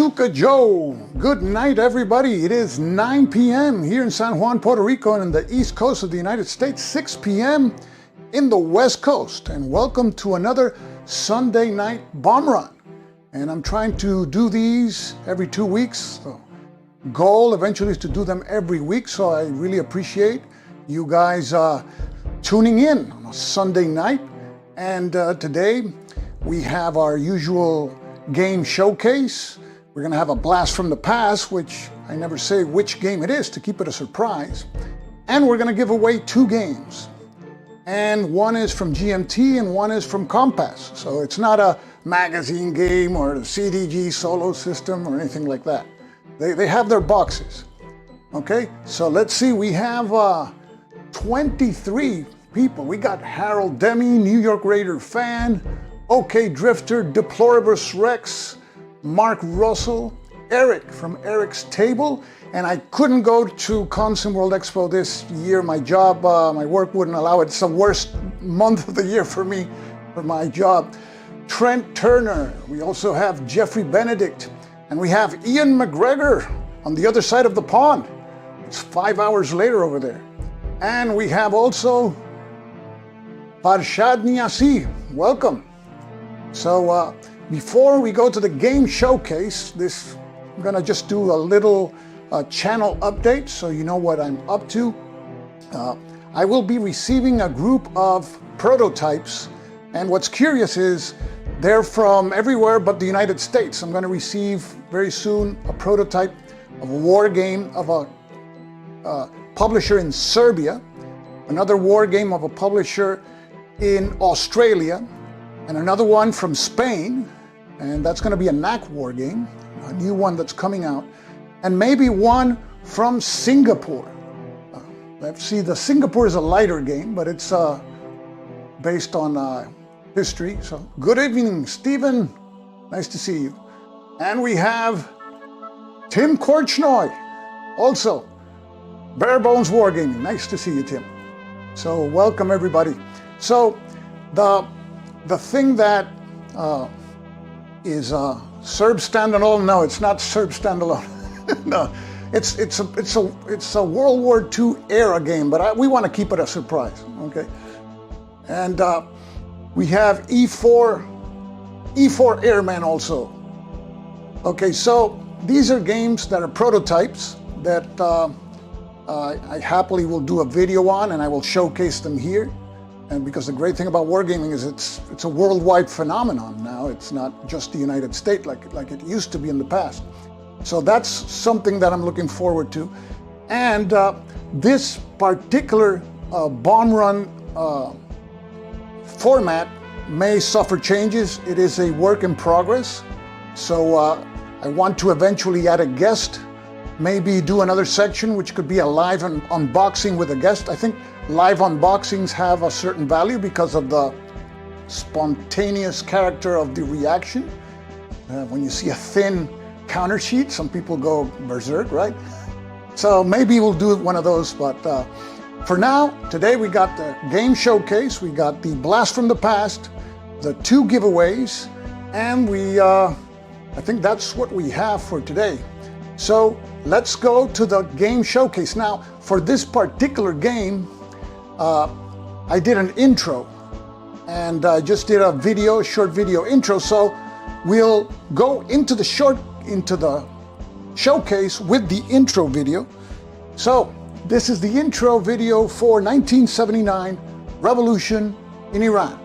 Tuca Joe. Good night, everybody. It is 9 p.m. here in San Juan, Puerto Rico, and in the East Coast of the United States, 6 p.m. in the West Coast. And welcome to another Sunday night bomb run. And I'm trying to do these every 2 weeks. The goal eventually is to do them every week. So I really appreciate you guys tuning in on a Sunday night. And today we have our usual game showcase. We're going to have a blast from the past, which I never say which game it is to keep it a surprise. And we're going to give away 2 games. And one is from GMT and one is from Compass. So it's not a magazine game or a CDG solo system or anything like that. They have their boxes. Okay, so let's see. We have 23 people. We got Harold Demi, New York Raider fan, OK Drifter, Deploribus Rex, Mark Russell, Eric from Eric's Table, and I couldn't go to Consim World Expo this year. My job, my work wouldn't allow it. It's the worst month of the year for me, for my job. Trent Turner. We also have Jeffrey Benedict, and we have Ian McGregor on the other side of the pond. It's 5 hours later over there. And we have also Farshad Niasi. Welcome. So before we go to the game showcase, I'm gonna just do a little channel update so you know what I'm up to. I will be receiving a group of prototypes, and what's curious is they're from everywhere but the United States. I'm gonna receive very soon a prototype of a war game of a publisher in Serbia, another war game of a publisher in Australia, and another one from Spain, and that's going to be a NAC war game, a new one that's coming out, and maybe one from Singapore. See, the Singapore is a lighter game, but it's based on history. So good evening, Stephen. Nice to see you. And we have Tim Korchnoi, also Bare Bones Wargaming. Nice to see you, Tim. So welcome, everybody. So the thing that is Serb standalone, no, it's not Serb standalone. No, it's a World War II era game, but we want to keep it a surprise, okay? And we have E4 Airman also. Okay, so these are games that are prototypes that I happily will do a video on, and I will showcase them here. And because the great thing about wargaming is it's a worldwide phenomenon now. It's not just the United States like it used to be in the past. So that's something that I'm looking forward to. And this particular bomb run format may suffer changes. It is a work in progress. So I want to eventually add a guest, maybe do another section which could be a live unboxing with a guest. I think live unboxings have a certain value because of the spontaneous character of the reaction. When you see a thin counter sheet, some people go berserk, right? So maybe we'll do one of those, but for now, today we got the game showcase, we got the blast from the past, the 2 giveaways, and I think that's what we have for today. So let's go to the game showcase. Now, for this particular game, I did an intro, and I just did a short video intro. So we'll go into the showcase with the intro video. So this is the intro video for 1979 Revolution in Iran.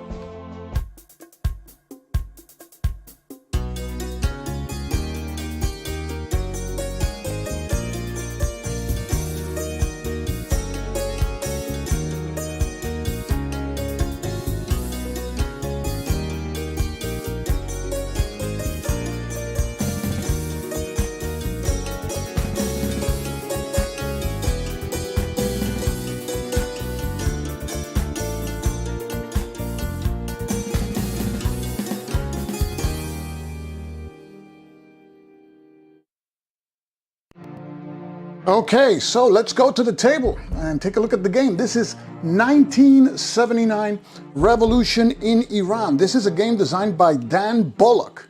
Okay, so let's go to the table and take a look at the game. This is 1979 Revolution in Iran. This is a game designed by Dan Bullock.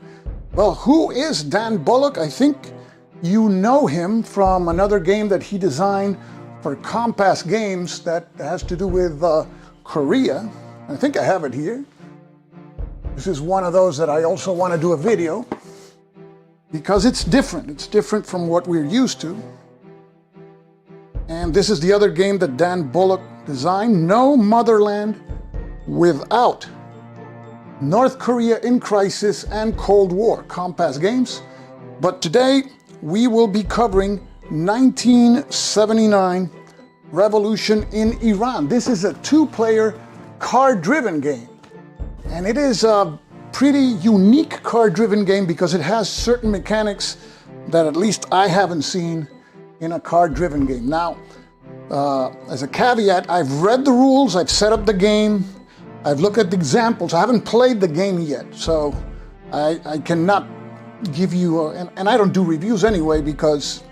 Well, who is Dan Bullock? I think you know him from another game that he designed for Compass Games that has to do with Korea. I think I have it here. This is one of those that I also want to do a video because it's different. It's different from what we're used to. And this is the other game that Dan Bullock designed, No Motherland Without North Korea in Crisis and Cold War, Compass Games. But today we will be covering 1979 Revolution in Iran. This is a two-player card-driven game. And it is a pretty unique card-driven game because it has certain mechanics that at least I haven't seen in a card-driven game. Now, as a caveat, I've read the rules, I've set up the game, I've looked at the examples. I haven't played the game yet, so I cannot give you, and I don't do reviews anyway, because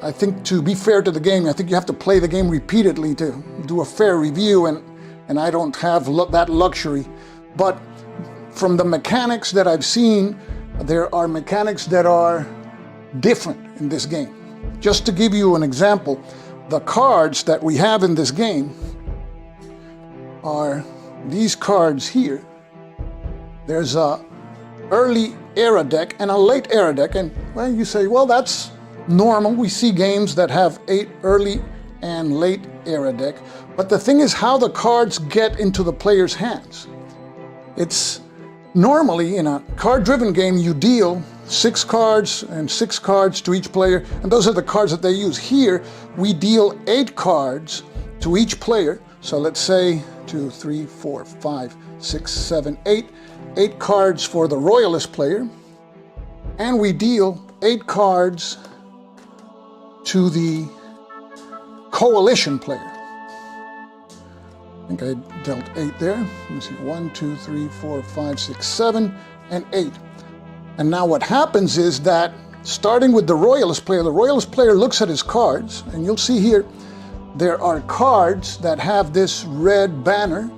I think to be fair to the game, I think you have to play the game repeatedly to do a fair review, and I don't have that luxury. But from the mechanics that I've seen, there are mechanics that are different in this game. Just to give you an example, the cards that we have in this game are these cards here. There's a early era deck and a late era deck, and well, you say, well, that's normal. We see games that have 8 early and late era deck, but the thing is how the cards get into the player's hands. It's normally in a card-driven game, you deal 6 cards and 6 cards to each player, and those are the cards that they use. Here, we deal 8 cards to each player. So let's say 2, 3, 4, 5, 6, 7, 8. 8 cards for the Royalist player. And we deal 8 cards to the Coalition player. I think I dealt 8 there. Let me see, 1, 2, 3, 4, 5, 6, 7, and 8. And now what happens is that, starting with the Royalist player looks at his cards, and you'll see here, there are cards that have this red banner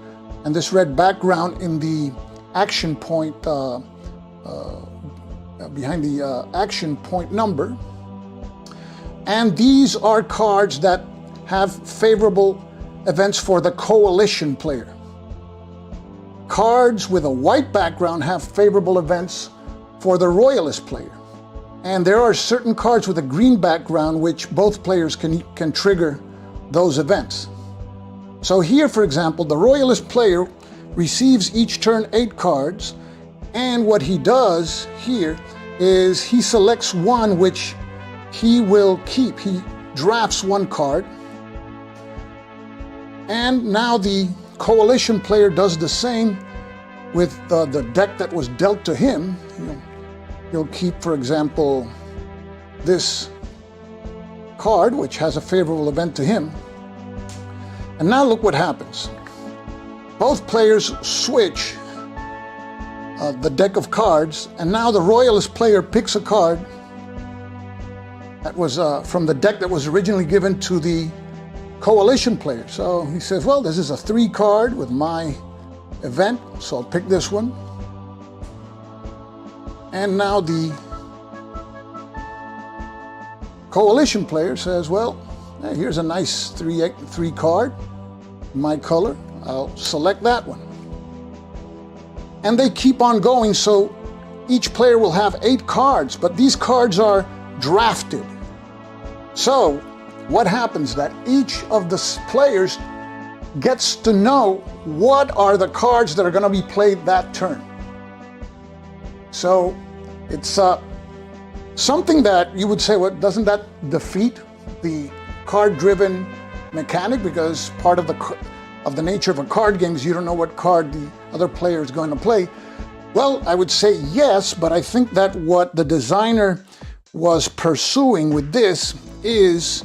and this red background in the action point, behind the action point number. And these are cards that have favorable events for the Coalition player. Cards with a white background have favorable events for the Royalist player. And there are certain cards with a green background which both players can trigger those events. So here, for example, the Royalist player receives each turn 8 cards, and what he does here is he selects one which he will keep. He drafts 1 card, and now the Coalition player does the same with the deck that was dealt to him. He'll keep, for example, this card, which has a favorable event to him. And now look what happens. Both players switch the deck of cards, and now the Royalist player picks a card that was from the deck that was originally given to the Coalition player. So he says, well, this is a 3 card with my event, so I'll pick this one. And now the Coalition player says, well, hey, here's a nice 3 card, my color, I'll select that one. And they keep on going, so each player will have 8 cards, but these cards are drafted. So what happens that each of the players gets to know what are the cards that are going to be played that turn. So it's something that you would say, well, doesn't that defeat the card-driven mechanic? Because part of the nature of a card game is you don't know what card the other player is going to play. Well, I would say yes, but I think that what the designer was pursuing with this is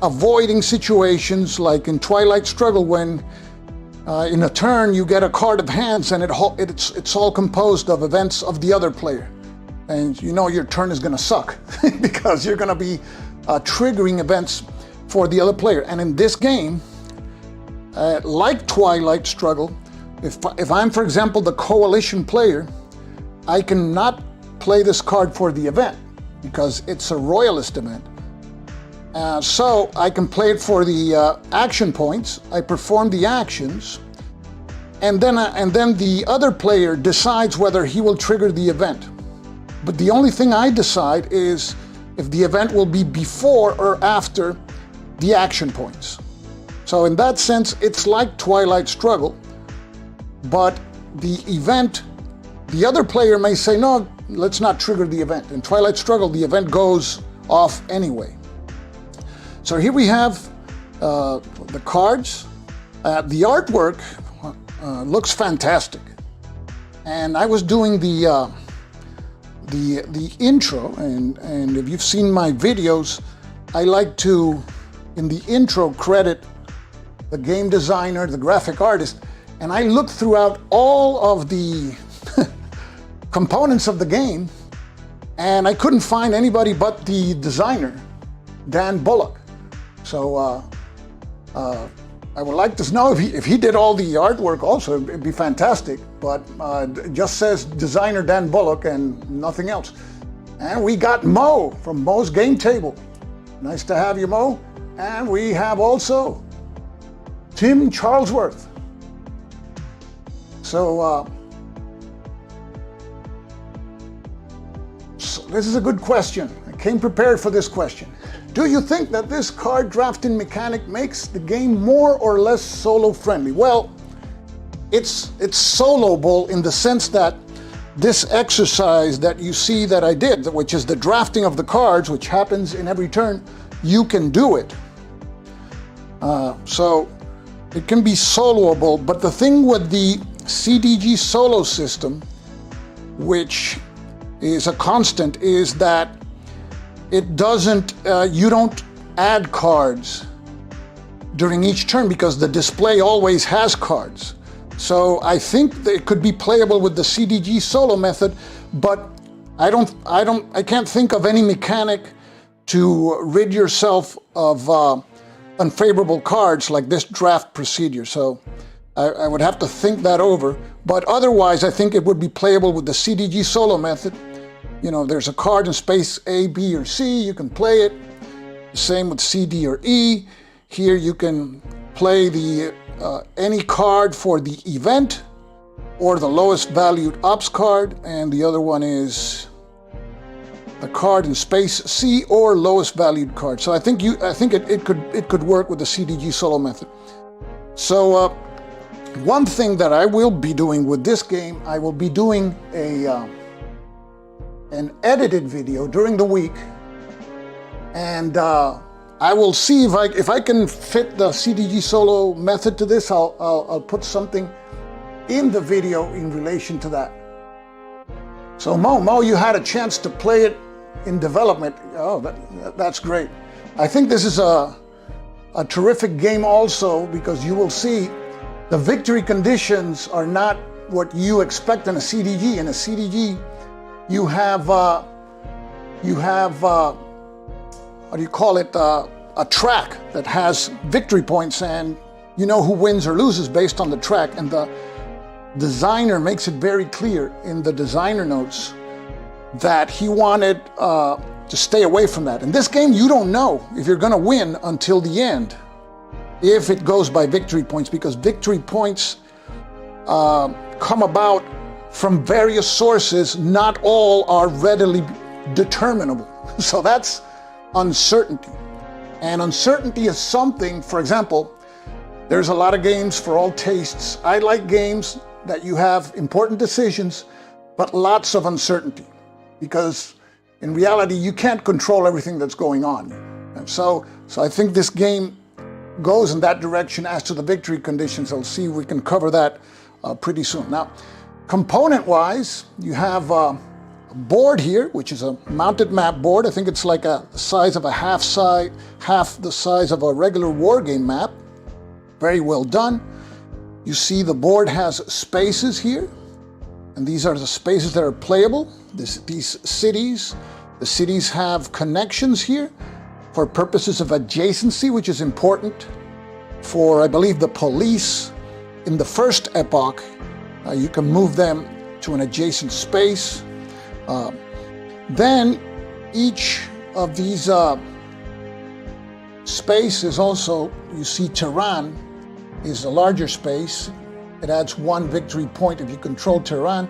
avoiding situations like in Twilight Struggle when in a turn you get a card of hands and it's all composed of events of the other player. And you know your turn is going to suck because you're going to be triggering events for the other player. And in this game, like Twilight Struggle, if I'm, for example, the Coalition player, I cannot play this card for the event because it's a royalist event. So I can play it for the action points. I perform the actions, and then the other player decides whether he will trigger the event. But the only thing I decide is if the event will be before or after the action points. So in that sense, it's like Twilight Struggle, but the event, the other player may say, no, let's not trigger the event. In Twilight Struggle, the event goes off anyway. So here we have the cards. The artwork looks fantastic. And I was doing the intro, and if you've seen my videos, I like to, in the intro, credit the game designer, the graphic artist, and I looked throughout all of the components of the game, and I couldn't find anybody but the designer, Dan Bullock. So I would like to know if he did all the artwork also, it'd be fantastic, but it just says designer Dan Bullock and nothing else. And we got Mo from Mo's Game Table. Nice to have you, Mo. And we have also Tim Charlesworth. So this is a good question. I came prepared for this question. Do you think that this card drafting mechanic makes the game more or less solo friendly? Well, it's soloable in the sense that this exercise that you see that I did, which is the drafting of the cards, which happens in every turn, you can do it. So it can be soloable, but the thing with the CDG solo system, which is a constant, is that it doesn't, you don't add cards during each turn because the display always has cards. So I think that it could be playable with the CDG solo method, but I can't think of any mechanic to rid yourself of unfavorable cards like this draft procedure. So I would have to think that over, but otherwise I think it would be playable with the CDG solo method. You know, there's a card in space A, B, or C, you can play it. The same with C, D, or E. Here you can play the any card for the event or the lowest valued ops card, and the other one is the card in space C or lowest valued card. So I think it could work with the CDG solo method. So one thing that I will be doing with this game, I will be doing an edited video during the week, and I will see if I can fit the CDG solo method to this. I'll put something in the video in relation to that. So Mo, you had a chance to play it in development. Oh, that's great. I think this is a terrific game also, because you will see the victory conditions are not what you expect in a CDG. In a CDG, you have what do you call it, a track that has victory points, and you know who wins or loses based on the track, and the designer makes it very clear in the designer notes that he wanted to stay away from that. In this game, you don't know if you're going to win until the end if it goes by victory points, because victory points come about from various sources. Not all are readily determinable. So that's uncertainty. And uncertainty is something, for example, there's a lot of games for all tastes. I like games that you have important decisions, but lots of uncertainty, because in reality, you can't control everything that's going on. And so I think this game goes in that direction. As to the victory conditions, I'll see if we can cover that pretty soon. Now, component-wise, you have a board here, which is a mounted map board. I think it's like the size of a half the size of a regular war game map. Very well done. You see the board has spaces here, and these are the spaces that are playable. These cities, the cities have connections here for purposes of adjacency, which is important for, I believe, the police in the first epoch. You can move them to an adjacent space. Then each of these spaces also, you see Tehran is a larger space. It adds 1 victory point if you control Tehran.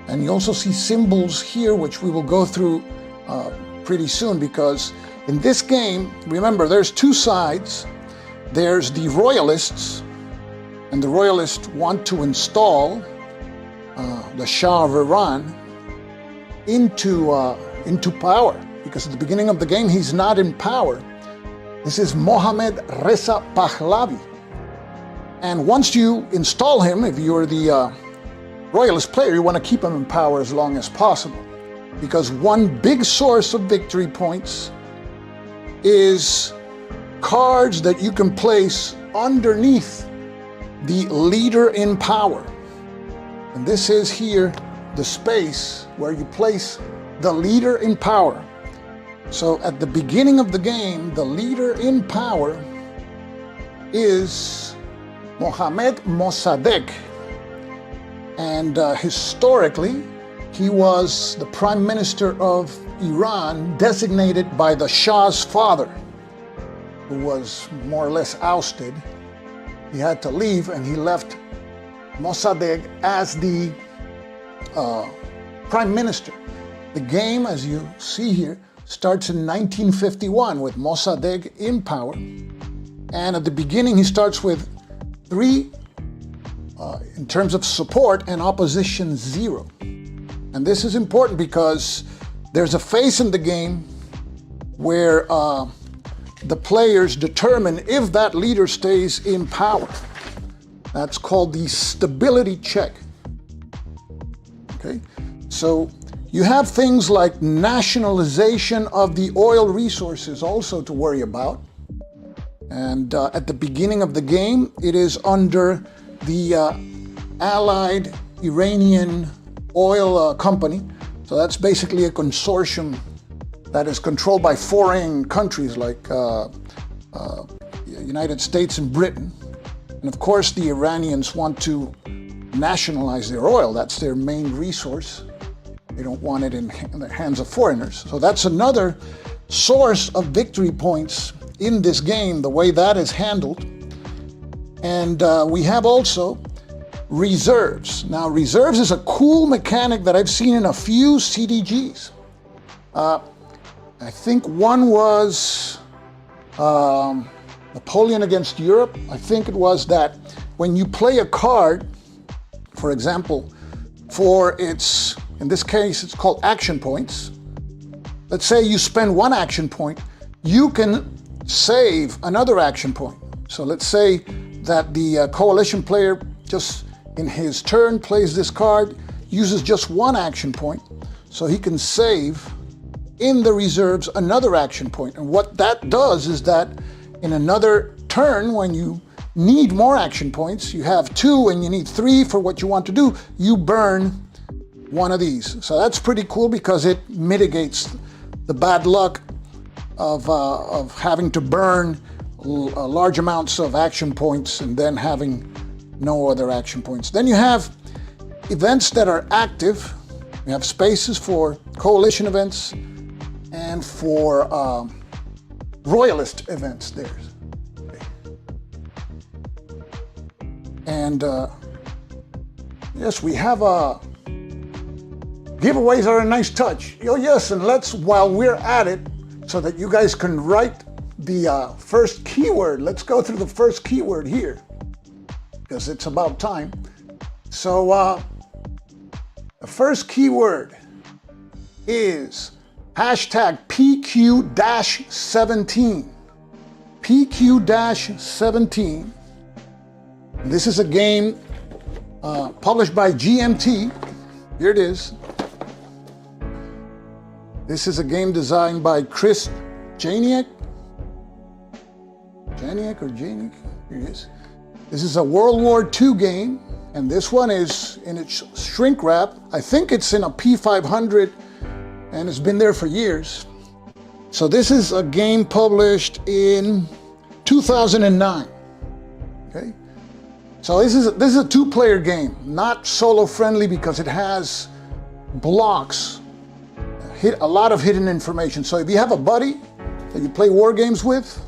And you also see symbols here, which we will go through pretty soon, because in this game, remember, there's 2 sides. There's the royalists, and the royalists want to install the Shah of Iran into power, because at the beginning of the game, he's not in power. This is Mohammad Reza Pahlavi. And once you install him, if you're the royalist player, you want to keep him in power as long as possible, because one big source of victory points is cards that you can place underneath the leader in power. And this is here the space where you place the leader in power. So at the beginning of the game, the leader in power is Mohammad Mossadegh. And historically, he was the prime minister of Iran, designated by the Shah's father, who was more or less ousted. He had to leave, and he left Mossadegh as the prime minister. The game, as you see here, starts in 1951 with Mossadegh in power. And at the beginning, he starts with 3 in terms of support, and opposition 0. And this is important because there's a phase in the game where the players determine if that leader stays in power. That's called the stability check. Okay, so you have things like nationalization of the oil resources also to worry about. And at the beginning of the game, it is under the Allied Iranian Oil Company. So that's basically a consortium that is controlled by foreign countries like United States and Britain. And of course, the Iranians want to nationalize their oil. That's their main resource. They don't want it in the hands of foreigners. So that's another source of victory points in this game, the way that is handled. And we have also reserves. Now, reserves is a cool mechanic that I've seen in a few CDGs. I think one was Napoleon against Europe. I think it was that when you play a card, for example, for its, in this case, it's called action points. Let's say you spend 1 action point, you can save another action point. So let's say that the coalition player just in his turn plays this card, uses just 1 action point, so he can save in the reserves another action point. And what that does is that in another turn, when you need more action points, you have 2 and you need 3 for what you want to do, you burn one of these. So that's pretty cool because it mitigates the bad luck of having to burn large amounts of action points and then having no other action points. Then you have events that are active. You have spaces for coalition events and for royalist events there. Okay. And yes, we have giveaways are a nice touch. Oh yes, and let's, while we're at it, so that you guys can write the first keyword. Let's go through the first keyword here, because it's about time. So the first keyword is hashtag PQ-17. PQ-17. This is a game published by GMT. Here it is. This is a game designed by Chris Janiak. Janiak or Janiak? Here it is. This is a World War II game, and this one is in its shrink wrap. I think it's in a P500, and it's been there for years. So this is a game published in 2009. Okay. So this is a 2-player game, not solo friendly because it has blocks. It a lot of hidden information. So if you have a buddy that you play war games with,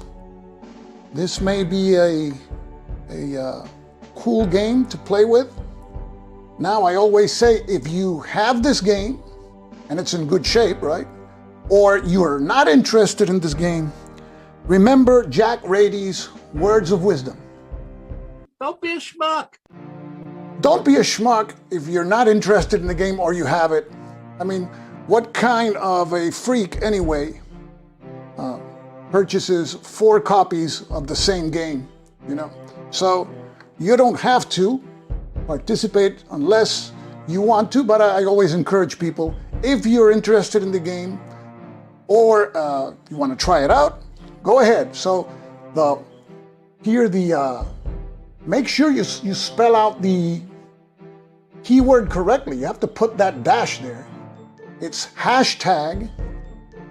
this may be a cool game to play with. Now, I always say, if you have this game and it's in good shape, right? Or you are not interested in this game, remember Jack Rady's words of wisdom. Don't be a schmuck. Don't be a schmuck if you're not interested in the game or you have it. I mean, what kind of a freak, anyway, purchases 4 copies of the same game, you know? So you don't have to participate unless you want to, but I always encourage people, if you're interested in the game or you want to try it out, go ahead. So make sure you spell out the keyword correctly. You have to put that dash there. It's hashtag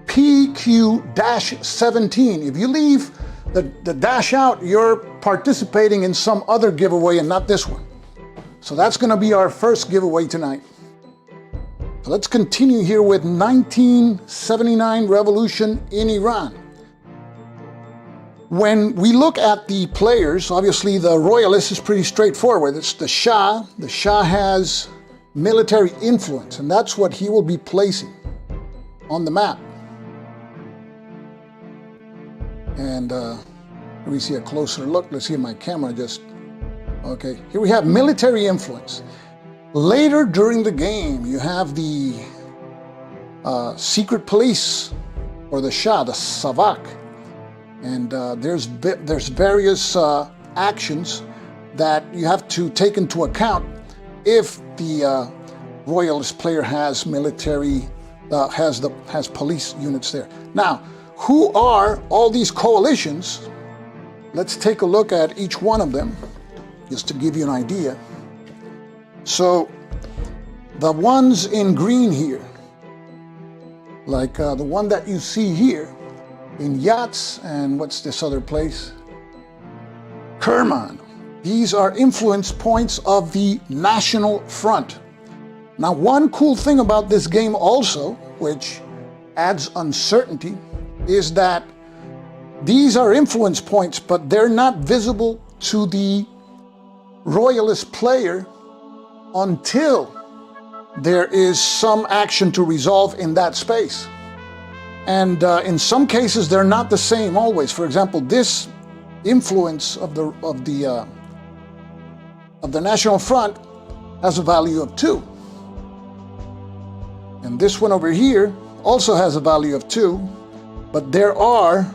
PQ-17. If you leave the dash out, you're participating in some other giveaway and not this one. So that's going to be our first giveaway tonight. So let's continue here with 1979 revolution in Iran. When we look at the players, obviously the royalist is pretty straightforward. It's the Shah. The Shah has military influence, and that's what he will be placing on the map. And let me see a closer look. Let's see my camera just... Okay, here we have military influence. Later during the game, you have the secret police, or the Shah, the Savak. And there's various actions that you have to take into account if the royalist player has military, has police units there. Now, who are all these coalitions? Let's take a look at each one of them, just to give you an idea. So, the ones in green here, like the one that you see here, in Dietz, and what's this other place? Kerman. These are influence points of the National Front. Now, one cool thing about this game also, which adds uncertainty, is that these are influence points, but they're not visible to the royalist player until there is some action to resolve in that space. And in some cases, they're not the same always. For example, this influence of the National Front has a value of 2. And this one over here also has a value of 2, but there are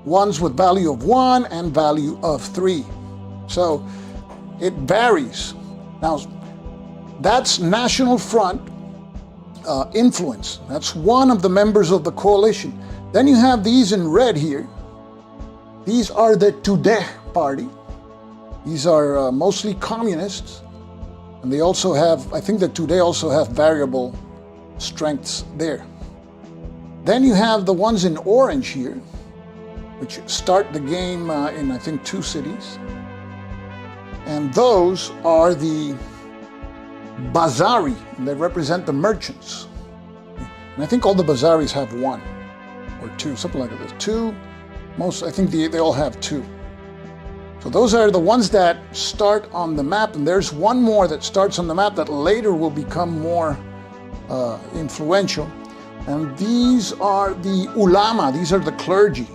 ones with value of 1 and value of 3. So it varies. Now, that's National Front influence. That's one of the members of the coalition. Then you have these in red here. These are the Tudeh party. These are mostly communists. And they also have, I think the Tudeh also have variable strengths there. Then you have the ones in orange here, which start the game in, I think, 2 cities. And those are the Bazari, and they represent the merchants. And I think all the Bazaris have 1 or 2, something like that. 2, most, I think they all have 2. So those are the ones that start on the map, and there's one more that starts on the map that later will become more influential. And these are the ulama, these are the clergy.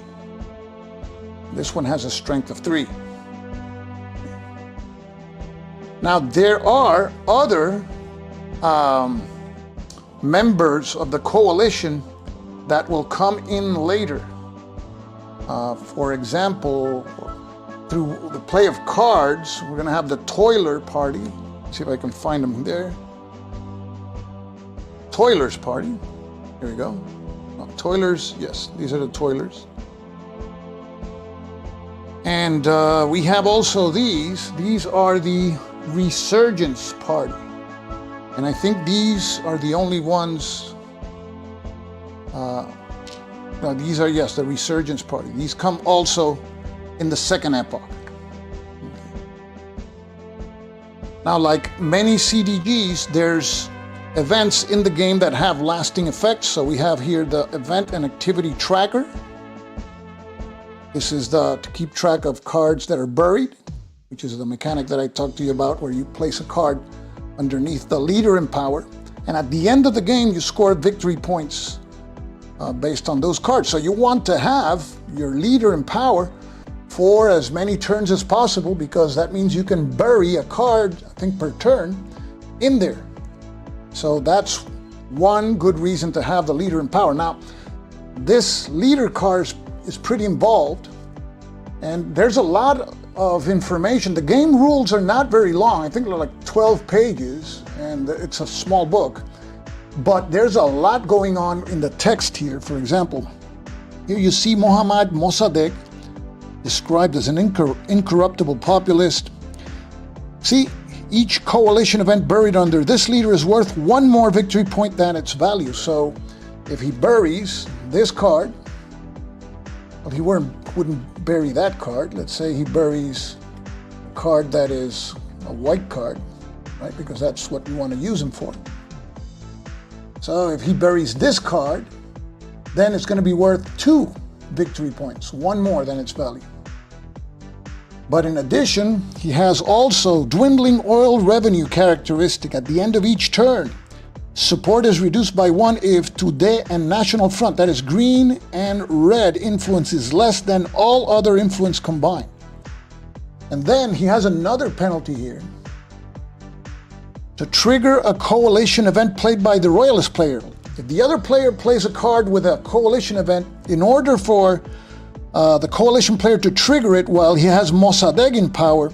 This one has a strength of 3. Now, there are other members of the coalition that will come in later. For example, through the play of cards, we're going to have the Toiler Party. Let's see if I can find them there. Toilers Party. Here we go. Oh, Toilers, yes, these are the Toilers. And we have also these. These are the Resurgence Party. And I think these are the only ones, no, these are, yes, the Resurgence Party. These come also in the second epoch. Okay. Now, like many CDGs, there's events in the game that have lasting effects. So we have here the event and activity tracker. This is to keep track of cards that are buried, which is the mechanic that I talked to you about, where you place a card underneath the leader in power. And at the end of the game, you score victory points based on those cards. So you want to have your leader in power for as many turns as possible, because that means you can bury a card, I think, per turn in there. So that's one good reason to have the leader in power. Now, this leader card is pretty involved, and there's a lot of information. The game rules are not very long. I think they're like 12 pages, and it's a small book. But there's a lot going on in the text here. For example, here you see Mohammad Mossadegh described as an incorruptible populist. See, each coalition event buried under this leader is worth one more victory point than its value. So if he buries this card, well, he wouldn't bury that card. Let's say he buries a card that is a white card, right? Because that's what we want to use him for. So if he buries this card, then it's going to be worth 2 victory points, one more than its value. But in addition, he has also dwindling oil revenue characteristic at the end of each turn. Support is reduced by 1 if Tudeh and National Front, that is green and red, influence is less than all other influence combined. And then he has another penalty here. To trigger a coalition event played by the royalist player. If the other player plays a card with a coalition event, in order for the coalition player to trigger it while he has Mossadegh in power,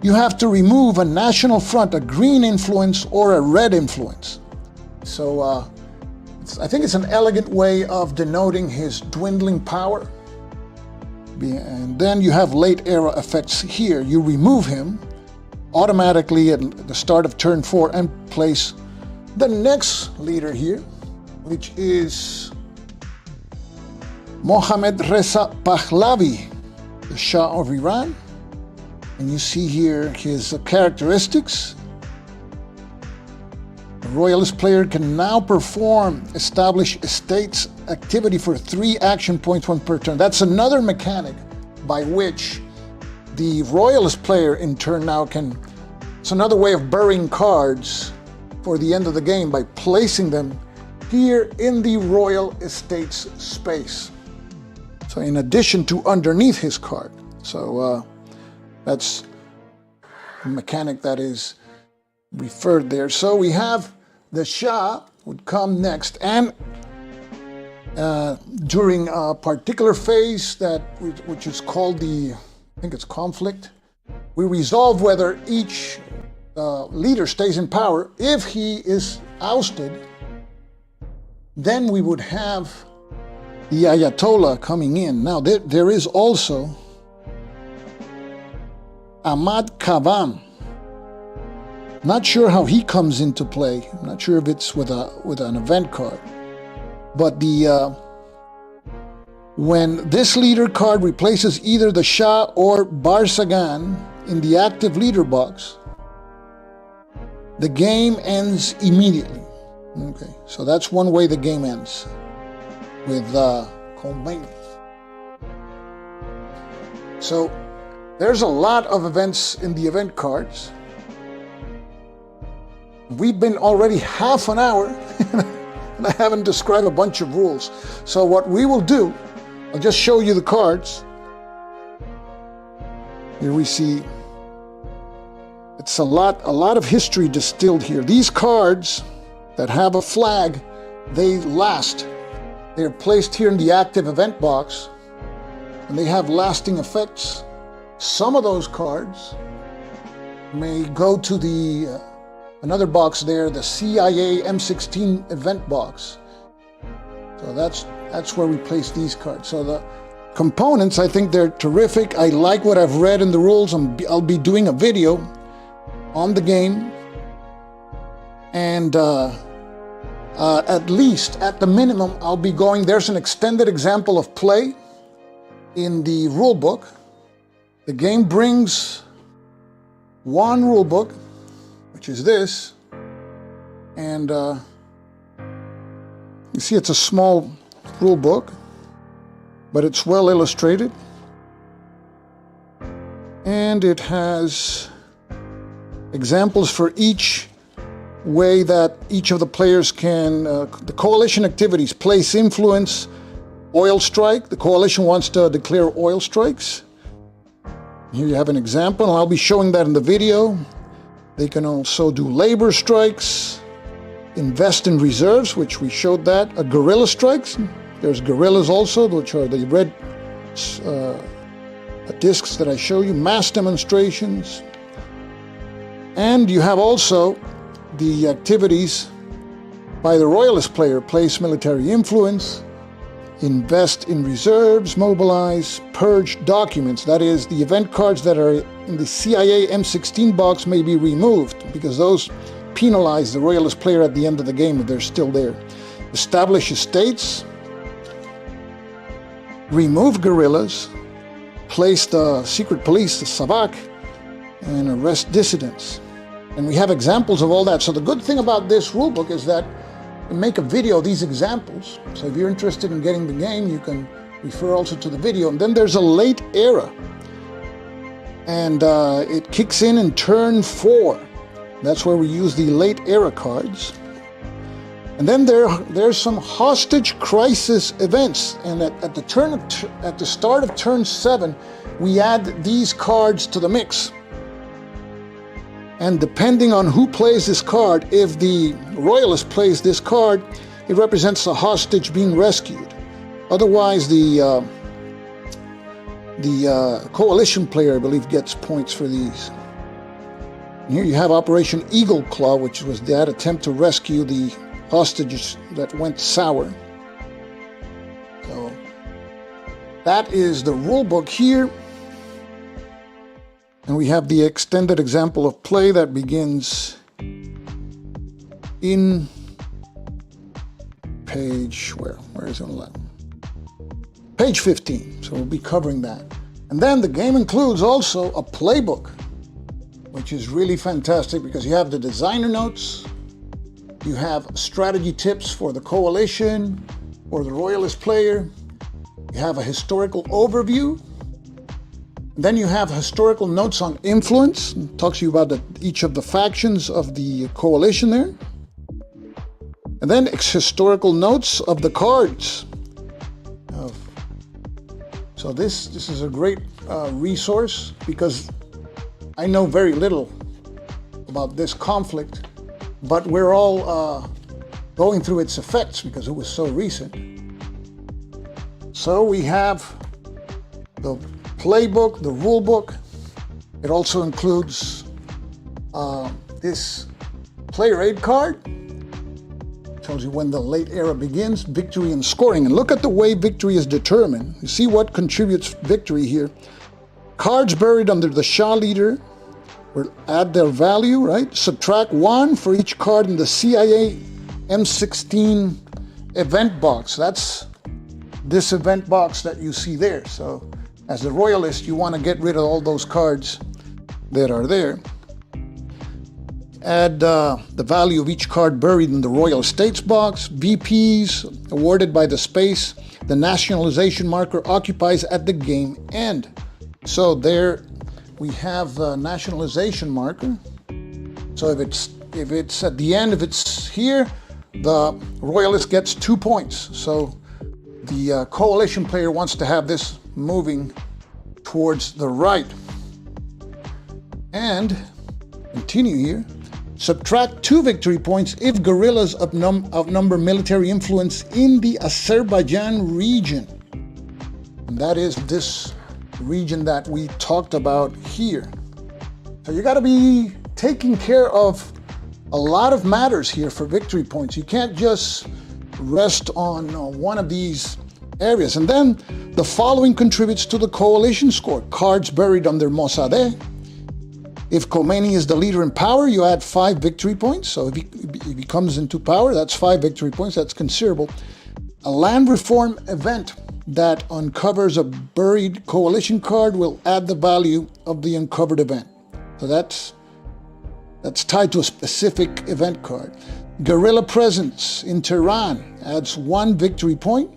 you have to remove a National Front, a green influence, or a red influence. So I think it's an elegant way of denoting his dwindling power. And then you have late era effects here. You remove him automatically at the start of turn 4 and place the next leader here, which is Mohammad Reza Pahlavi, the Shah of Iran. And you see here his characteristics. The royalist player can now perform establish estates activity for 3 action points, 1 per turn. That's another mechanic by which the royalist player in turn now it's another way of burying cards for the end of the game by placing them here in the royal estates space. So in addition to underneath his card. So that's a mechanic that is referred there. So we have the Shah would come next, and during a particular phase which is called I think it's conflict, we resolve whether each leader stays in power. If he is ousted, then we would have the Ayatollah coming in. Now there is also Ahmad Kavan. Not sure how he comes into play. I'm not sure if it's with an event card. But when this leader card replaces either the Shah or Barsagan in the active leader box, the game ends immediately. Okay, so that's one way the game ends, with Khomeini. So there's a lot of events in the event cards. We've been already half an hour and I haven't described a bunch of rules. So what we will do, I'll just show you the cards. Here we see it's a lot of history distilled here. These cards that have a flag, they last. They're placed here in the active event box and they have lasting effects. Some of those cards may go to the another box there, the CIA M16 event box. So that's where we place these cards. So the components, I think they're terrific. I like what I've read in the rules. I'll be doing a video on the game. And at least, at the minimum, I'll be going, there's an extended example of play in the rule book. The game brings one rule book, which is this, and And you see it's a small rule book, but it's well illustrated. And it has examples for each way that each of the players can, the coalition activities: place influence, oil strike. The coalition wants to declare oil strikes. Here you have an example, and I'll be showing that in the video. They can also do labor strikes, invest in reserves, which we showed that, guerrilla strikes. There's guerrillas also, which are the red discs that I show you, mass demonstrations. And you have also the activities by the royalist player: place military influence, invest in reserves, mobilize, purge documents. That is, the event cards that are in the CIA M16 box may be removed, because those penalize the royalist player at the end of the game if they're still there. Establish estates, remove guerrillas, place the secret police, the SAVAK, and arrest dissidents. And we have examples of all that. So the good thing about this rulebook is that we make a video of these examples. So if you're interested in getting the game, you can refer also to the video. And then there's a late era. And it kicks in turn 4. That's where we use the late era cards. And then there's some hostage crisis events. And at the start of turn 7, we add these cards to the mix. And depending on who plays this card, if the royalist plays this card, it represents a hostage being rescued. Otherwise, the coalition player, I believe, gets points for these. And here you have Operation Eagle Claw, which was that attempt to rescue the hostages that went sour. So that is the rule book here. And we have the extended example of play that begins in page, where is it on the left? Page 15, so we'll be covering that. And then the game includes also a playbook, which is really fantastic because you have the designer notes, you have strategy tips for the coalition or the royalist player, you have a historical overview. Then you have historical notes on influence. It talks to you about each of the factions of the coalition there. And then historical notes of the cards. So this is a great resource because I know very little about this conflict, but we're all going through its effects because it was so recent. So we have the playbook, the rule book. It also includes this player aid card. Tells you when the late era begins, victory and scoring. And look at the way victory is determined. You see what contributes victory here. Cards buried under the Shah leader will add their value, right? Subtract 1 for each card in the CIA M16 event box. That's this event box that you see there. So as the royalist, you want to get rid of all those cards that are there. Add the value of each card buried in the royal estates box. VPs awarded by the space the nationalization marker occupies at the game end. So there we have the nationalization marker. So if it's at the end, if it's here, the royalist gets 2 points. So the coalition player wants to have this moving towards the right. And continue here. Subtract 2 victory points if guerrillas outnumber military influence in the Azerbaijan region. And that is this region that we talked about here. So you got to be taking care of a lot of matters here for victory points. You can't just rest on one of these areas. And then the following contributes to the coalition score. Cards buried under Mossadegh. If Khomeini is the leader in power, you add 5 victory points. So if he comes into power, that's 5 victory points. That's considerable. A land reform event that uncovers a buried coalition card will add the value of the uncovered event. So that's tied to a specific event card. Guerrilla presence in Tehran adds 1 victory point.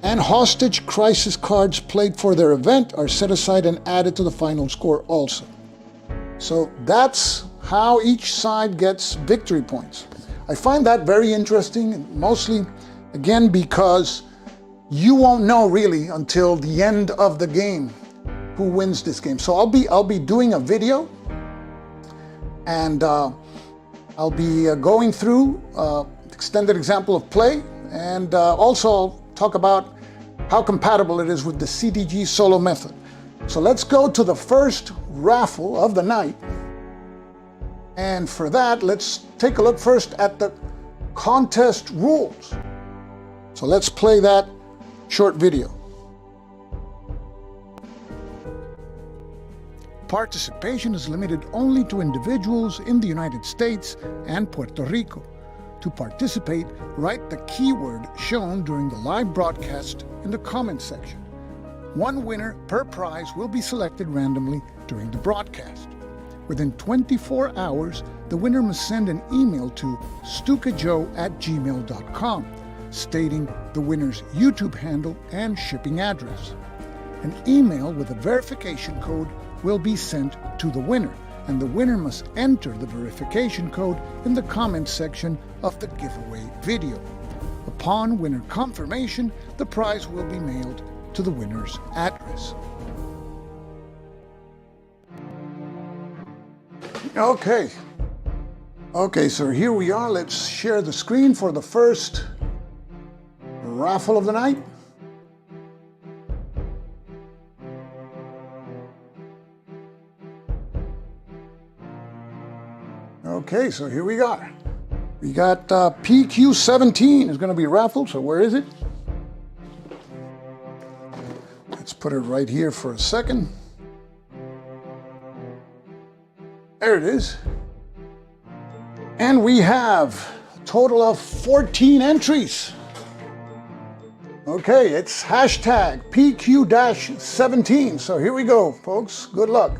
And hostage crisis cards played for their event are set aside and added to the final score also. So that's how each side gets victory points. I find that very interesting, mostly, again, because you won't know really until the end of the game who wins this game. So I'll be doing a video, and I'll be going through extended example of play, and also I'll talk about how compatible it is with the CDG solo method. So let's go to the first raffle of the night. And for that, let's take a look first at the contest rules. So let's play that short video. Participation is limited only to individuals in the United States and Puerto Rico. To participate, write the keyword shown during the live broadcast in the comments section. 1 winner per prize will be selected randomly during the broadcast. Within 24 hours, the winner must send an email to stukajoe@gmail.com stating the winner's YouTube handle and shipping address. An email with a verification code will be sent to the winner, and the winner must enter the verification code in the comments section of the giveaway video. Upon winner confirmation, the prize will be mailed to the winner's address. Okay, so here we are. Let's share the screen for the first raffle of the night. Okay, so here we got PQ17 is going to be raffled. So where is it? Let's put it right here for a second. There it is. And we have a total of 14 entries. Okay, it's hashtag PQ-17. So here we go, folks. Good luck.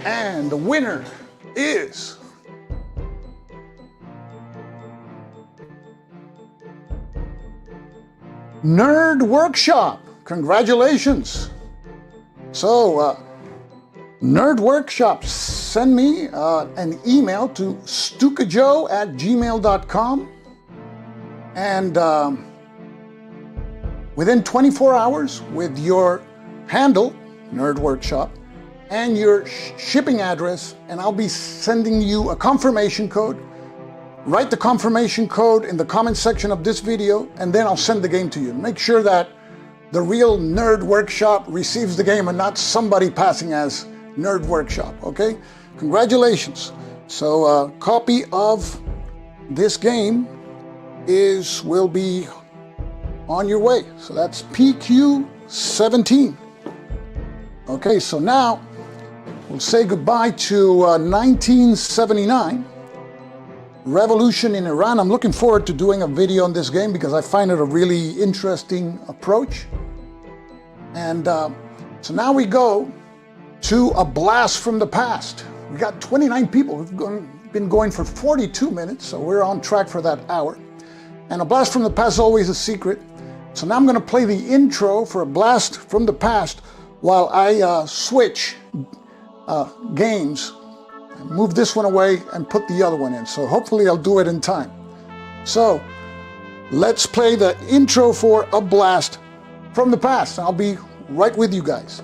And the winner is Nerd Workshop. Congratulations. So, Nerd Workshop, send me an email to stukajoe@gmail.com, and within 24 hours with your handle, Nerd Workshop, and your shipping address, and I'll be sending you a confirmation code. Write the confirmation code in the comment section of this video, and then I'll send the game to you. Make sure that the real Nerd Workshop receives the game and not somebody passing as Nerd Workshop, okay? Congratulations. So a copy of this game will be on your way. So that's PQ17. Okay, so now we'll say goodbye to 1979. Revolution in Iran. I'm looking forward to doing a video on this game because I find it a really interesting approach. And so now we go to a blast from the past. We got 29 people. We've been going for 42 minutes, so we're on track for that hour. And a blast from the past is always a secret. So now I'm going to play the intro for a blast from the past while I switch games. Move this one away and put the other one in. So hopefully I'll do it in time. So let's play the intro for a blast from the past. I'll be right with you guys.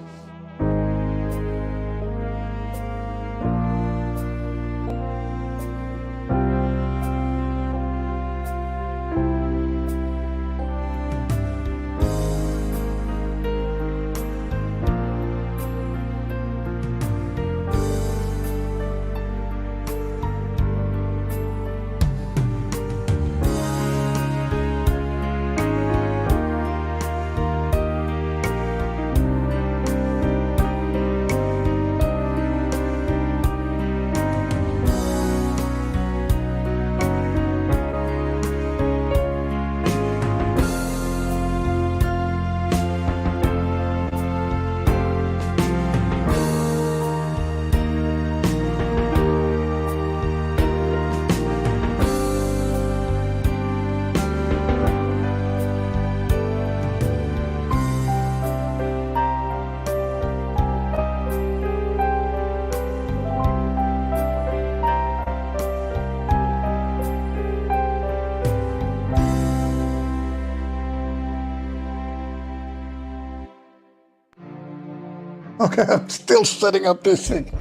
Okay, I'm still setting up this thing.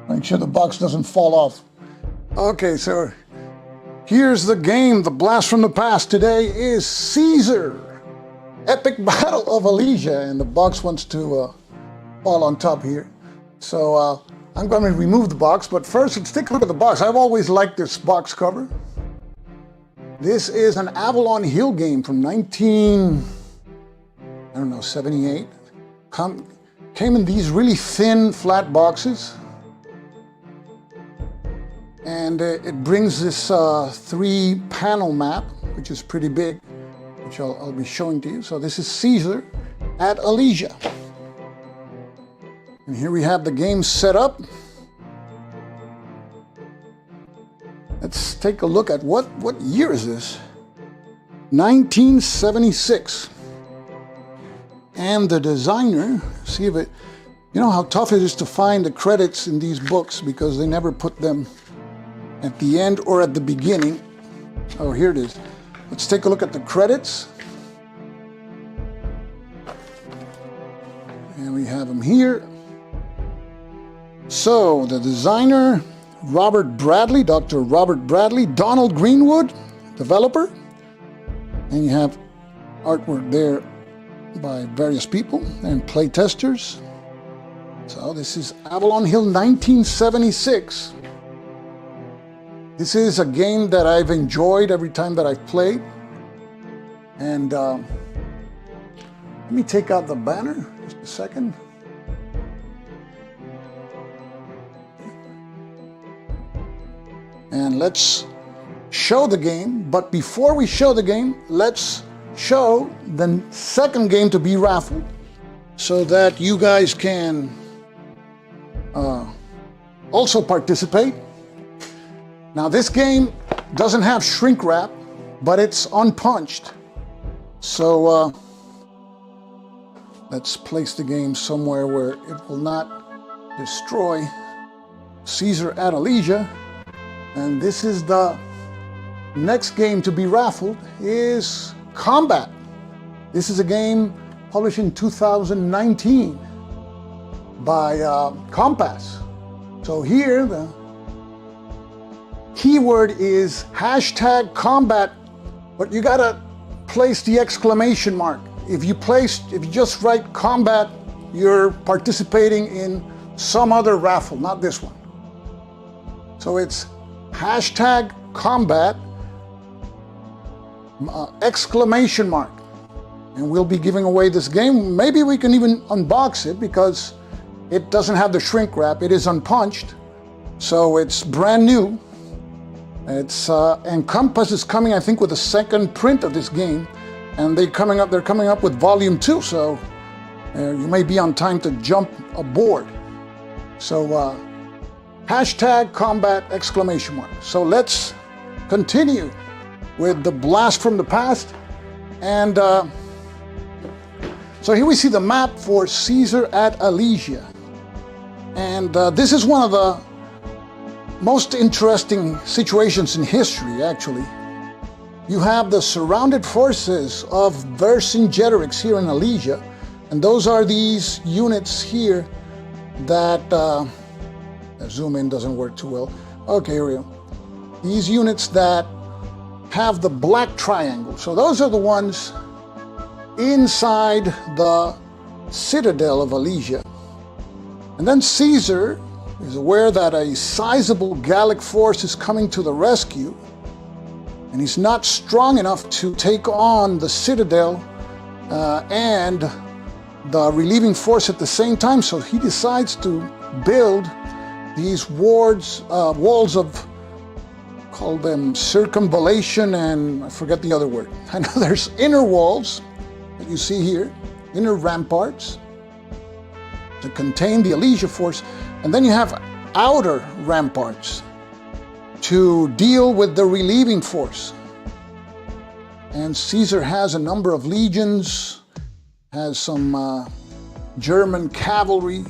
Make sure the box doesn't fall off. Okay, so here's the game, the blast from the past. Today is Caesar, epic battle of Alesia, and the box wants to fall on top here. So I'm going to remove the box, but first let's take a look at the box. I've always liked this box cover. This is an Avalon Hill game from 78. Came in these really thin, flat boxes. And it brings this 3-panel map, which is pretty big, which I'll be showing to you. So this is Caesar at Alesia. And here we have the game set up. Let's take a look at what year is this? 1976. And the designer, see if it, you know how tough it is to find the credits in these books because they never put them at the end or at the beginning. Oh, here it is. Let's take a look at the credits. And we have them here. So the designer, Robert Bradley, Dr. Robert Bradley, Donald Greenwood, developer. And you have artwork there by various people and play testers. So this is Avalon Hill 1976. This is a game that I've enjoyed every time that I've played. And let me take out the banner just a second. And let's show the game. But before we show the game, let's show the second game to be raffled so that you guys can also participate. Now this game doesn't have shrink wrap, but it's unpunched. So let's place the game somewhere where it will not destroy Caesar at Alesia. And this is the next game to be raffled is Combat. This is a game published in 2019 by Compass. So here the keyword is #combat, but you gotta place the exclamation mark. If you just write combat, you're participating in some other raffle, not this one. So it's #combat, exclamation mark. And we'll be giving away this game. Maybe we can even unbox it because it doesn't have the shrink wrap. It is unpunched. So it's brand new. It's and Compass is coming, I think, with a second print of this game. And they're coming up with volume 2. So you may be on time to jump aboard. So #combat, exclamation mark. So let's continue with the blast from the past. And so here we see the map for Caesar at Alesia. And this is one of the most interesting situations in history, actually. You have the surrounded forces of Vercingetorix here in Alesia. And those are these units here that, zoom in doesn't work too well. Okay, here we go. These units that have the black triangle. So those are the ones inside the citadel of Alesia. And then Caesar is aware that a sizable Gallic force is coming to the rescue, and he's not strong enough to take on the citadel and the relieving force at the same time, so he decides to build these walls of, call them circumvallation, and I forget the other word. I know there's inner walls that you see here, inner ramparts to contain the Alesia force, and then you have outer ramparts to deal with the relieving force. And Caesar has a number of legions, has some German cavalry,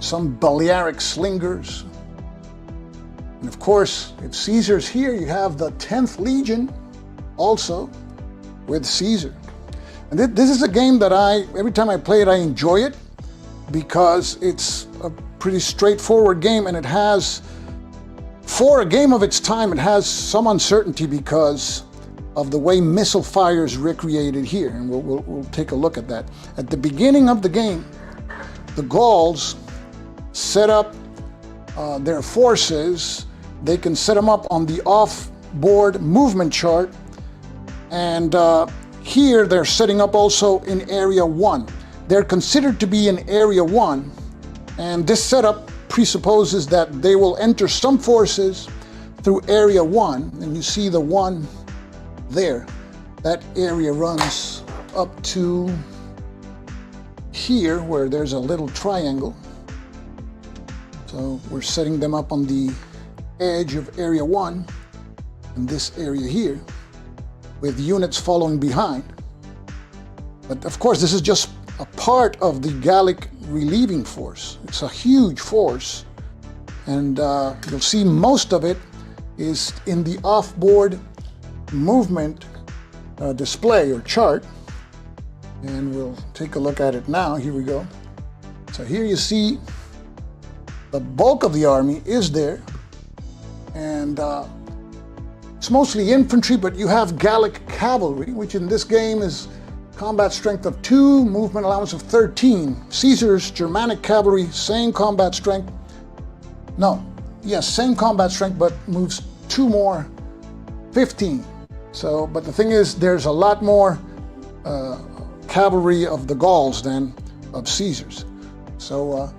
some Balearic slingers. And of course, if Caesar's here, you have the 10th Legion also with Caesar. And this is a game that every time I play it, I enjoy it because it's a pretty straightforward game, and it has, for a game of its time, it has some uncertainty because of the way missile fire is recreated here, and we'll take a look at that. At the beginning of the game, the Gauls set up their forces. They can set them up on the off-board movement chart, and here they're setting up also in Area 1. They're considered to be in Area 1, and this setup presupposes that they will enter some forces through Area 1, and you see the one there. That area runs up to here where there's a little triangle. So we're setting them up on the edge of Area 1 in this area here with units following behind. But of course this is just a part of the Gallic relieving force. It's a huge force, and you'll see most of it is in the off-board movement display or chart, and we'll take a look at it now. Here we go. So here you see the bulk of the army is there, and it's mostly infantry, but you have Gallic cavalry, which in this game is combat strength of 2, movement allowance of 13. Caesar's Germanic cavalry, same combat strength. No, yes, same combat strength, but moves 2 more, 15. So, but the thing is, there's a lot more cavalry of the Gauls than of Caesar's. So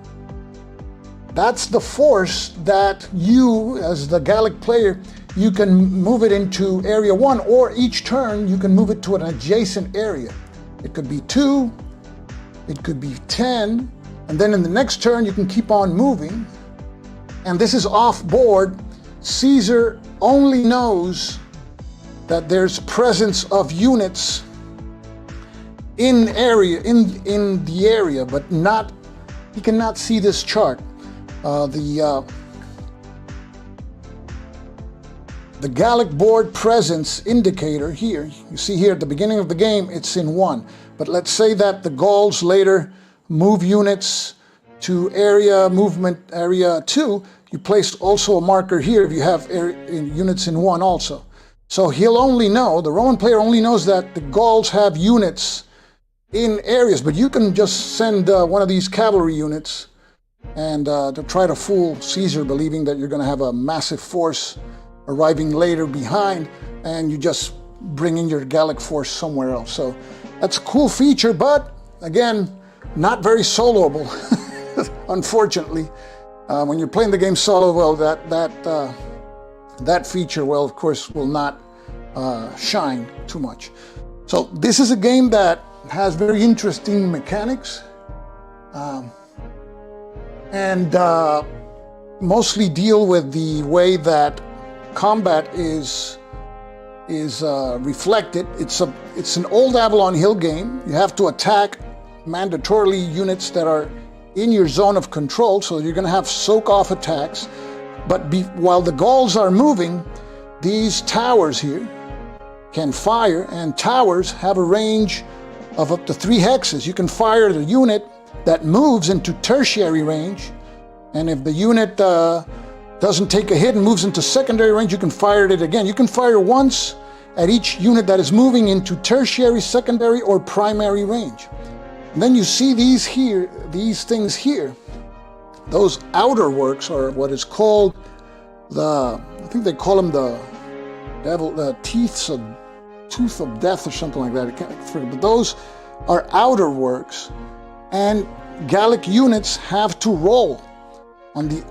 that's the force that you, as the Gallic player, you can move it into Area 1, or each turn you can move it to an adjacent area. It could be 2, it could be 10, and then in the next turn you can keep on moving. And this is off board. Caesar only knows that there's presence of units in the area, but he cannot see this chart. The Gallic board presence indicator here, you see here at the beginning of the game, it's in 1. But let's say that the Gauls later move units to area 2, you place also a marker here if you have units in 1 also. So he'll only know, the Roman player only knows that the Gauls have units in areas, but you can just send one of these cavalry units and to try to fool Caesar, believing that you're going to have a massive force arriving later behind, and you just bring in your Gallic force somewhere else. So that's a cool feature, but again, not very soloable, unfortunately. When you're playing the game solo, well, that feature, well, of course, will not shine too much. So this is a game that has very interesting mechanics, and mostly deal with the way that combat is reflected. It's an old Avalon Hill game. You have to attack mandatorily units that are in your zone of control, so you're going to have soak-off attacks. But while the Gauls are moving, these towers here can fire, and towers have a range of up to 3 hexes. You can fire the unit that moves into tertiary range, and if the unit doesn't take a hit and moves into secondary range, you can fire it again. You can fire once at each unit that is moving into tertiary, secondary, or primary range. And then you see these things here. Those outer works are what is called I think they call them the tooth of death or something like that. I can't forget, but those are outer works, and Gallic units have to roll on the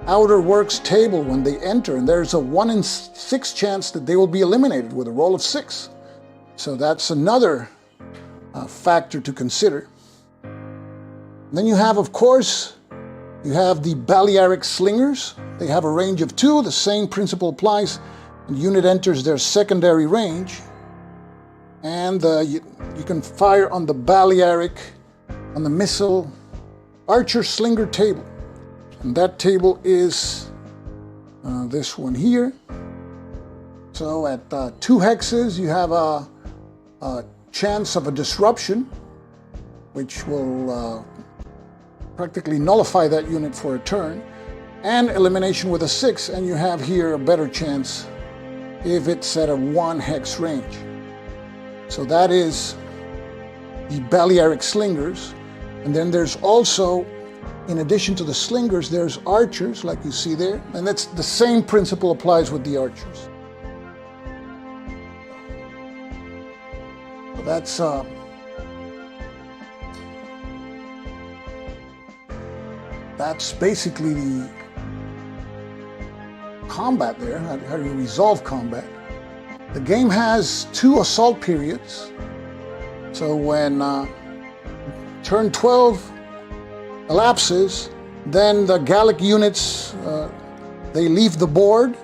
outer works table when they enter, and there's a 1 in 6 chance that they will be eliminated with a roll of 6. So that's another factor to consider. And then you have, of course, the Balearic slingers. They have a range of 2. The same principle applies. The unit enters their secondary range, and you can fire on the Balearic, on the missile archer slinger table. And that table is this one here. So at 2 hexes, you have a chance of a disruption, which will practically nullify that unit for a turn, and elimination with a 6, and you have here a better chance if it's at a 1 hex range. So that is the Balearic Slingers. And then there's also, in addition to the Slingers, there's Archers, like you see there, and that's the same principle applies with the Archers. So that's basically the combat there, how you resolve combat. The game has 2 assault periods. So when turn 12 elapses, then the Gallic units, they leave the board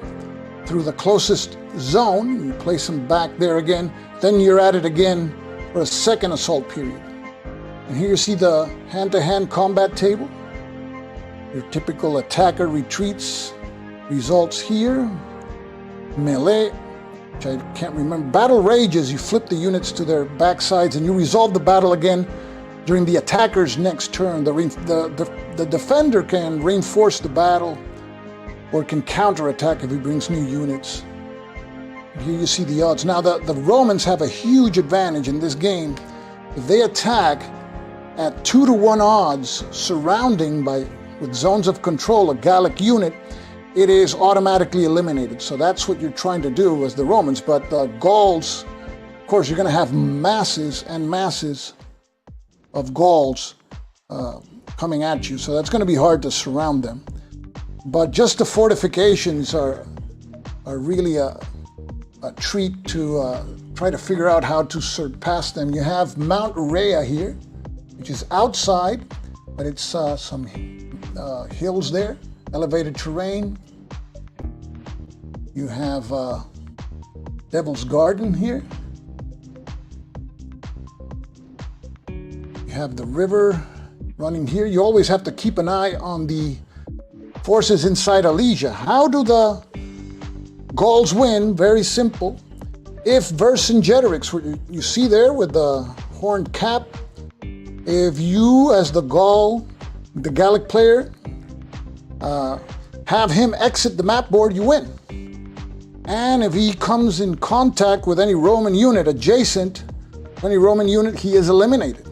through the closest zone. You place them back there again. Then you're at it again for a second assault period. And here you see the hand-to-hand combat table. Your typical attacker retreats results here. Melee, which I can't remember. Battle rages, you flip the units to their backsides and you resolve the battle again during the attacker's next turn. The defender can reinforce the battle or can counterattack if he brings new units. Here you see the odds. Now the Romans have a huge advantage in this game. If they attack at 2-to-1 odds, surrounding with zones of control a Gallic unit, it is automatically eliminated. So that's what you're trying to do as the Romans. But the Gauls, of course, you're going to have masses and masses of Gauls coming at you. So that's going to be hard to surround them. But just the fortifications are really a treat to try to figure out how to surpass them. You have Mount Rhea here, which is outside, but it's some hills there, elevated terrain. You have Devil's Garden here. You have the river running here. You always have to keep an eye on the forces inside Alesia. How do the Gauls win? Very simple. If Vercingetorix, what you see there with the horned cap, if you as the Gallic player, have him exit the map board, you win. And if he comes in contact with any Roman unit adjacent, any Roman unit, he is eliminated.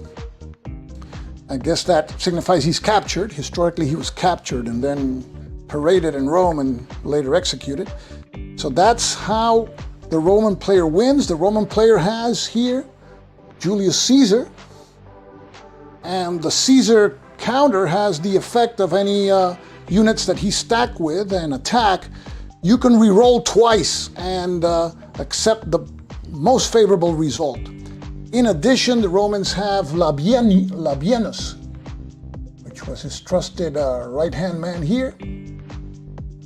I guess that signifies he's captured. Historically, he was captured and then paraded in Rome and later executed. So that's how the Roman player wins. The Roman player has here Julius Caesar, and the Caesar counter has the effect of any units that he stacked with and attack. You can re-roll twice and accept the most favorable result. In addition, the Romans have Labienus, which was his trusted right-hand man here.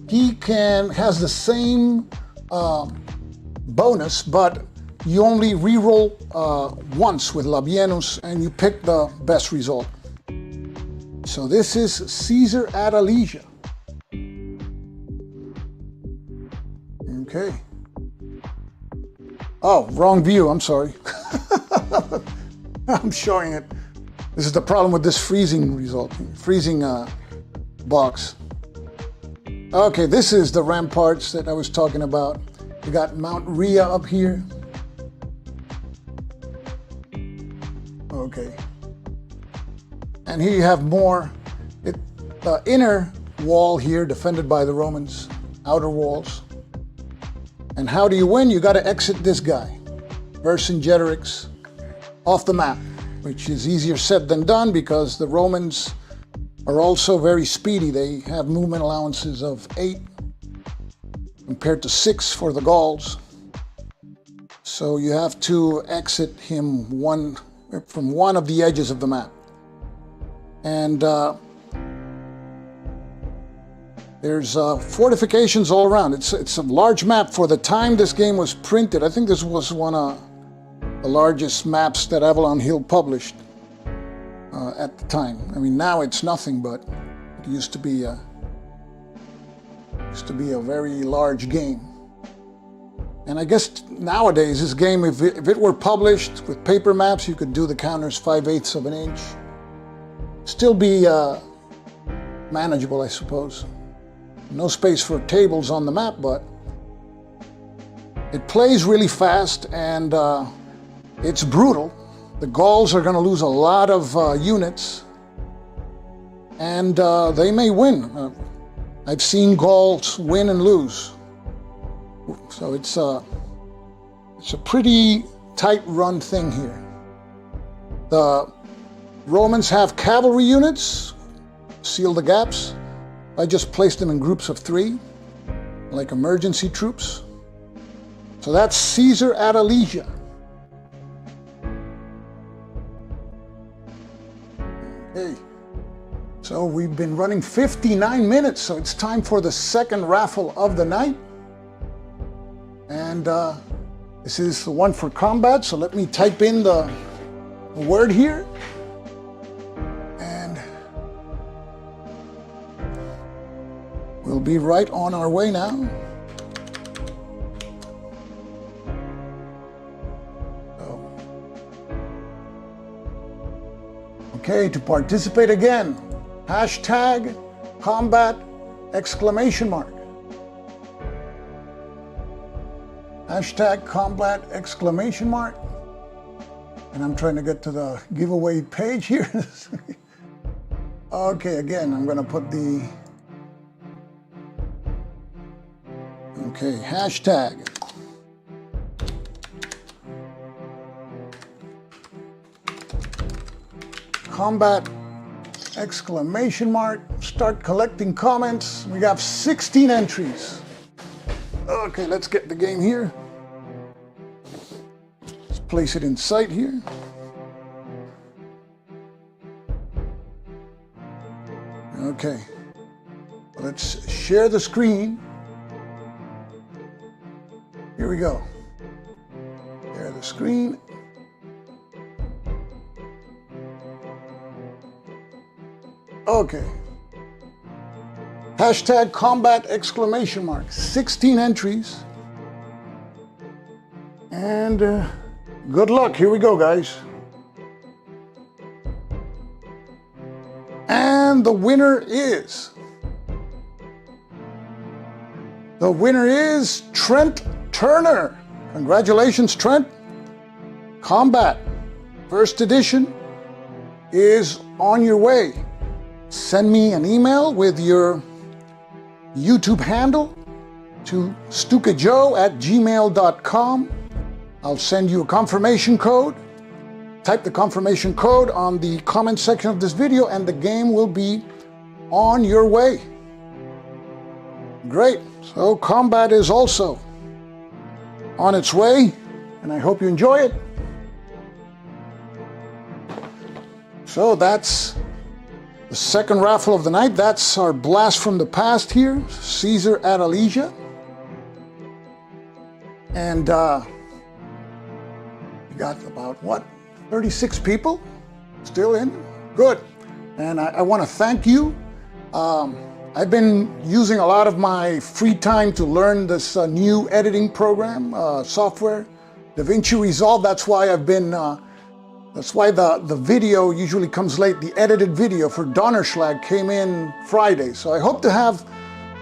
He has the same bonus, but you only re-roll once with Labienus and you pick the best result. So this is Caesar at Alesia. Okay. Oh, wrong view, I'm sorry. I'm showing it. This is the problem with this freezing box. Okay, this is the ramparts that I was talking about. You got Mount Rhea up here. Okay. And here you have more. The inner wall here defended by the Romans, outer walls. And how do you win? You got to exit this guy, Vercingetorix, off the map, which is easier said than done because the Romans are also very speedy. They have movement allowances of 8 compared to 6 for the Gauls. So you have to exit him from one of the edges of the map. And there's fortifications all around. It's a large map. For the time this game was printed, I think this was one of the largest maps that Avalon Hill published at the time. I mean, now it's nothing, but it used to be a very large game. And I guess nowadays this game, if it were published with paper maps, you could do the counters 5/8 of an inch. Still be manageable, I suppose. No space for tables on the map, but it plays really fast and it's brutal. The Gauls are going to lose a lot of units, and they may win. I've seen Gauls win and lose. So it's a pretty tight run thing here. The Romans have cavalry units, seal the gaps. I just placed them in groups of 3, like emergency troops. So that's Caesar at Alesia. Okay, so we've been running 59 minutes, so it's time for the second raffle of the night. And this is the one for combat, so let me type in the word here. And we'll be right on our way now. Okay, to participate again, hashtag combat exclamation mark. Hashtag combat exclamation mark. And I'm trying to get to the giveaway page here. Okay, again, I'm going to put the... Okay, hashtag. Combat exclamation mark. Start collecting comments. We have 16 entries. Okay, let's get the game here. Let's place it in sight here. Okay, let's share the screen. Here we go. Share the screen. Okay. Hashtag combat exclamation mark. 16 entries. And good luck. Here we go, guys. And the winner is... The winner is Trent Turner. Congratulations, Trent. Combat First Edition is on your way. Send me an email with your YouTube handle to stukajoe@gmail.com. I'll send you a confirmation code. Type the confirmation code on the comment section of this video and the game will be on your way. Great. So combat is also on its way and I hope you enjoy it. So that's the second raffle of the night. That's our blast from the past here, Caesar at Alesia. And we got about, what, 36 people still in? Good. And I want to thank you. I've been using a lot of my free time to learn this new editing program, software, DaVinci Resolve. That's why I've been That's why the video usually comes late. The edited video for Donnerschlag came in Friday. So I hope to have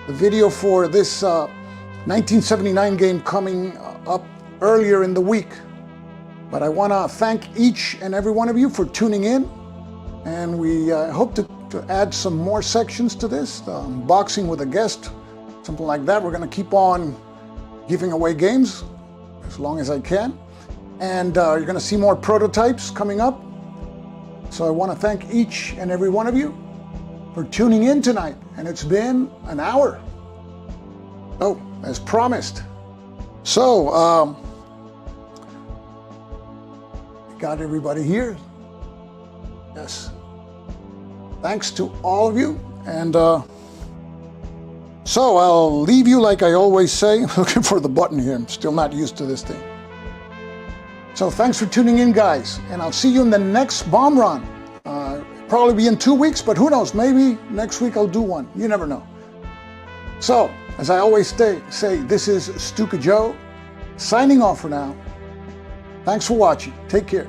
the video for this 1979 game coming up earlier in the week. But I want to thank each and every one of you for tuning in. And we hope to add some more sections to this, unboxing with a guest, something like that. We're going to keep on giving away games as long as I can. And you're going to see more prototypes coming up. So I want to thank each and every one of you for tuning in tonight. And it's been an hour. Oh, as promised. So, got everybody here. Yes. Thanks to all of you. And so I'll leave you like I always say. I'm looking for the button here. I'm still not used to this thing. So thanks for tuning in, guys, and I'll see you in the next bomb run. Probably be in 2 weeks, but who knows? Maybe next week I'll do one. You never know. So, as I always say, this is Stuka Joe, Signing off for now. Thanks for watching. Take care.